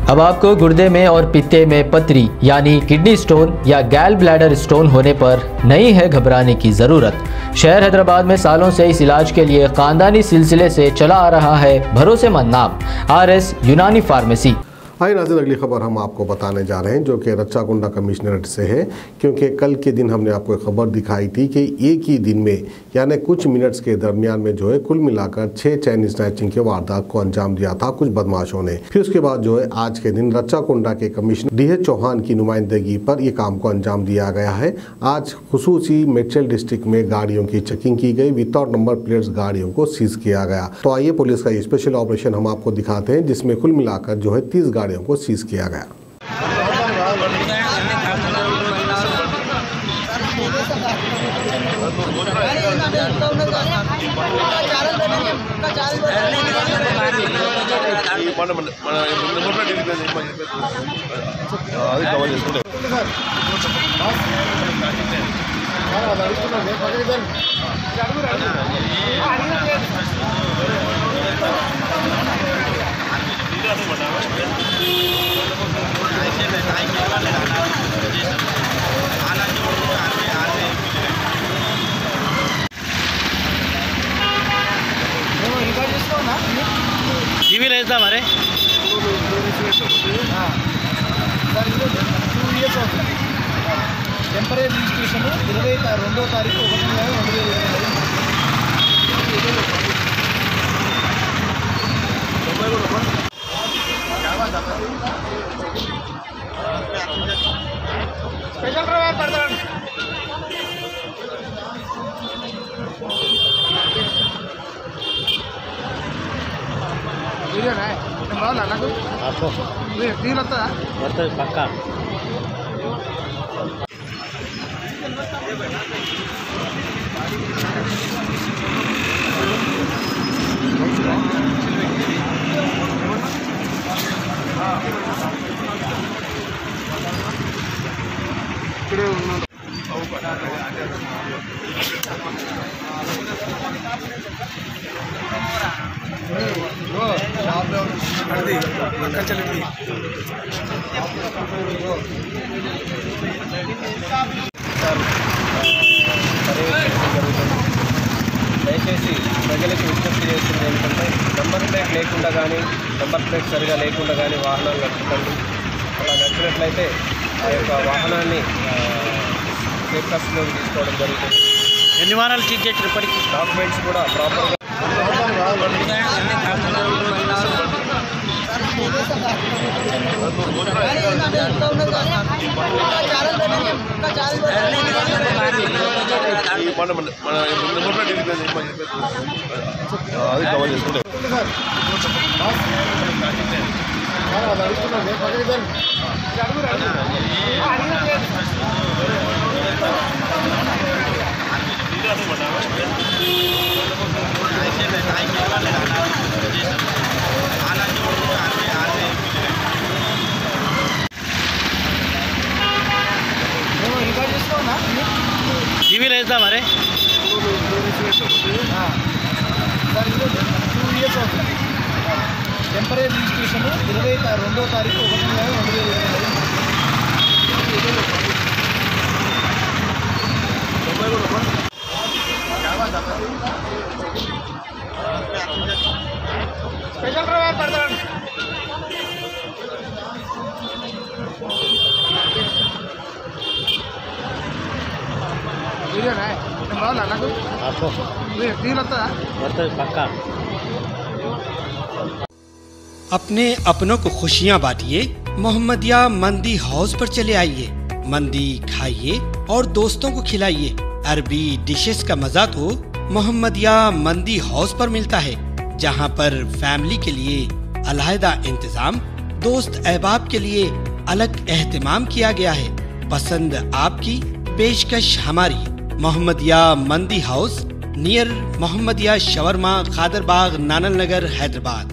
अब आपको गुर्दे में और पित्ते में पथरी यानी किडनी स्टोन या गैल ब्लैडर स्टोन होने पर नहीं है घबराने की ज़रूरत। शहर हैदराबाद में सालों से इस इलाज के लिए खानदानी सिलसिले से चला आ रहा है भरोसेमंद नाम RS यूनानी फार्मेसी। आइए नाज़रीन, अगली खबर हम आपको बताने जा रहे हैं जो कि रच्चाकुंडा कमिश्नरेट से है, क्योंकि कल के दिन हमने आपको एक खबर दिखाई थी कि एक ही दिन में यानी कुछ मिनट्स के दरमियान में जो है कुल मिलाकर 6 चैन स्नैचिंग के वारदात को अंजाम दिया था कुछ बदमाशों ने। फिर उसके बाद जो है आज के दिन रच्चाकुंडा के कमिश्नर DH चौहान की नुमाइंदगी पर यह काम को अंजाम दिया गया है। आज खुसूसी मेडचल डिस्ट्रिक्ट में गाड़ियों की चेकिंग की गई, विदाउट नंबर प्लेट्स गाड़ियों को सीज किया गया। तो आइए पुलिस का ये स्पेशल ऑपरेशन हम आपको दिखाते हैं, जिसमें कुल मिलाकर जो है 30 गाड़ियों को सीज किया गया। టీవీ లేదా మరి టెంపరీ రిజిస్ట్రేషన్ 22వ తారీఖు 1 స్పెషల్ డ్రైవర్ పడతాడు పక్కా ఇక్కడే ఉన్నాడు దయచేసి ప్రజలకు విజ్ఞప్తి చేస్తుంది ఏంటంటే నెంబర్ ప్లేట్ లేకుండా కానీ నెంబర్ ప్లేట్ సరిగా లేకుండా కానీ వాహనాలు నడుపుతండి. అలా నడిపినట్లయితే ఆ యొక్క వాహనాన్ని సేఫ్ కస్టడీలోకి తీసుకోవడం జరుగుతుంది. ఎన్ని వారాలు చెక్ చేసిన ఇప్పటికీ డాక్యుమెంట్స్ కూడా ప్రాపర్గా టీవీ లేదా మరి టెంపరీ రిజిస్ట్రేషన్ 22వ తారీఖు 1 స్పెషల్ డ్రైవర్ పడతాడు పక్కా अपने अपनों को खुशियाँ बांटिए, मोहम्मदिया मंदी हाउस पर चले आइए। मंदी खाइए और दोस्तों को खिलाइए। अरबी डिशेस का मजा तो मोहम्मदिया मंदी हाउस पर मिलता है, जहाँ पर फैमिली के लिए अलहदा इंतजाम, दोस्त अहबाब के लिए अलग एहतमाम किया गया है। पसंद आपकी, पेशकश हमारी। मोहम्मदिया मंदी house near Mohammadia shawarma, Khadarbagh, नानल नगर, हैदराबाद।